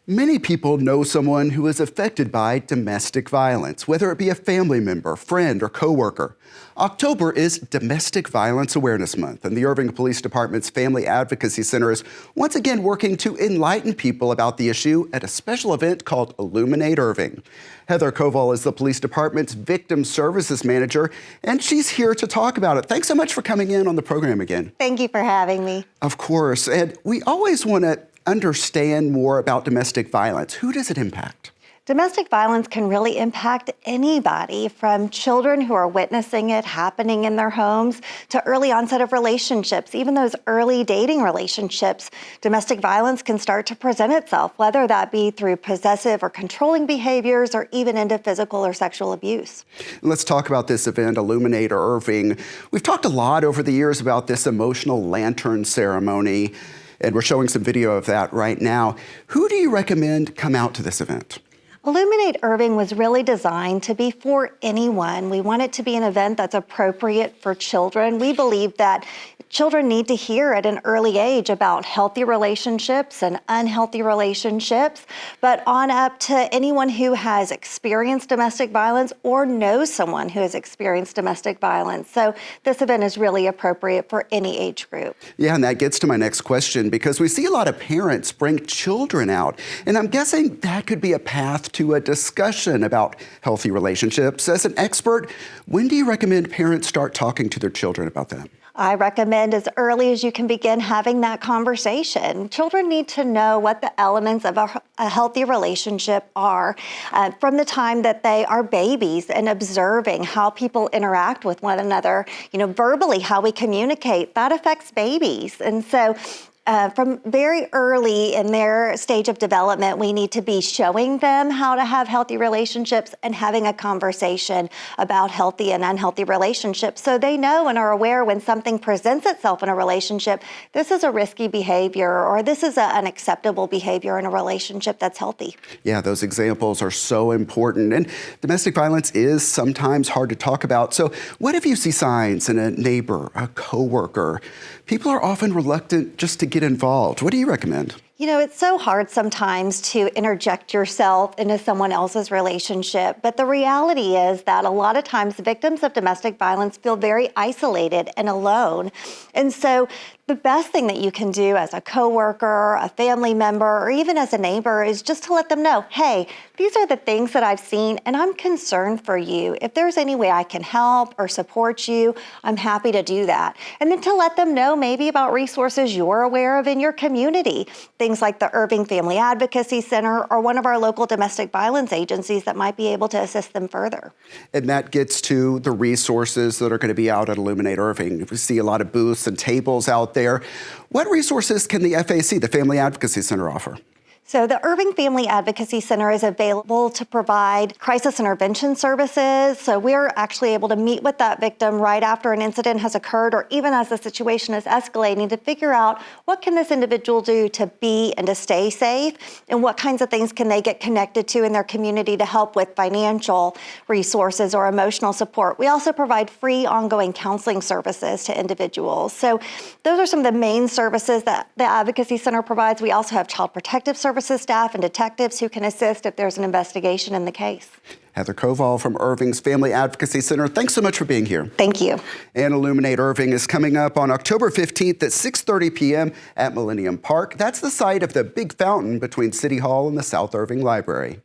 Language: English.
Many people know someone who is affected by domestic violence, whether it be a family member, friend, or coworker. October is Domestic Violence Awareness Month, and the Irving Police Department's Family Advocacy Center is once again working to enlighten people about the issue at a special event called Illuminate Irving. Heather Koval is the police department's Victim Services Manager, and she's here to talk about it. Thanks so much for coming in on the program again. Thank you for having me. Of course, and we always want to understand more about domestic violence. Who does it impact? Domestic violence can really impact anybody, from children who are witnessing it happening in their homes to early onset of relationships. Even those early dating relationships, domestic violence can start to present itself, whether that be through possessive or controlling behaviors or even into physical or sexual abuse. Let's talk about this event, Illuminate Irving. We've talked a lot over the years about this emotional lantern ceremony, and we're showing some video of that right now. Who do you recommend come out to this event? Illuminate Irving was really designed to be for anyone. We want it to be an event that's appropriate for children. We believe that children need to hear at an early age about healthy relationships and unhealthy relationships, but on up to anyone who has experienced domestic violence or knows someone who has experienced domestic violence. So this event is really appropriate for any age group. Yeah, and that gets to my next question, because we see a lot of parents bring children out, and I'm guessing that could be a path to a discussion about healthy relationships. As an expert, when do you recommend parents start talking to their children about that? I recommend as early as you can begin having that conversation. Children need to know what the elements of a healthy relationship are from the time that they are babies, and observing how people interact with one another, verbally, how we communicate, that affects babies. And so from very early in their stage of development, we need to be showing them how to have healthy relationships and having a conversation about healthy and unhealthy relationships, so they know and are aware when something presents itself in a relationship, this is a risky behavior or this is an unacceptable behavior in a relationship that's healthy. Yeah, those examples are so important. And domestic violence is sometimes hard to talk about. So what if you see signs in a neighbor, a coworker? People are often reluctant just to get involved. What do you recommend? It's so hard sometimes to interject yourself into someone else's relationship, but the reality is that a lot of times victims of domestic violence feel very isolated and alone. And so the best thing that you can do as a coworker, a family member, or even as a neighbor is just to let them know, hey, these are the things that I've seen and I'm concerned for you. If there's any way I can help or support you, I'm happy to do that. And then to let them know maybe about resources you're aware of in your community. Things like the Irving Family Advocacy Center or one of our local domestic violence agencies that might be able to assist them further. And that gets to the resources that are going to be out at Illuminate Irving. We see a lot of booths and tables out there. What resources can the FAC, the Family Advocacy Center, offer? So the Irving Family Advocacy Center is available to provide crisis intervention services. So we're actually able to meet with that victim right after an incident has occurred, or even as the situation is escalating, to figure out what can this individual do to be and to stay safe, and what kinds of things can they get connected to in their community to help with financial resources or emotional support. We also provide free ongoing counseling services to individuals. So those are some of the main services that the Advocacy Center provides. We also have child protective services staff and detectives who can assist if there's an investigation in the case. Heather Koval from Irving's Family Advocacy Center, thanks so much for being here. Thank you. And Illuminate Irving is coming up on October 15th at 6:30 p.m. at Millennium Park. That's the site of the big fountain between City Hall and the South Irving Library.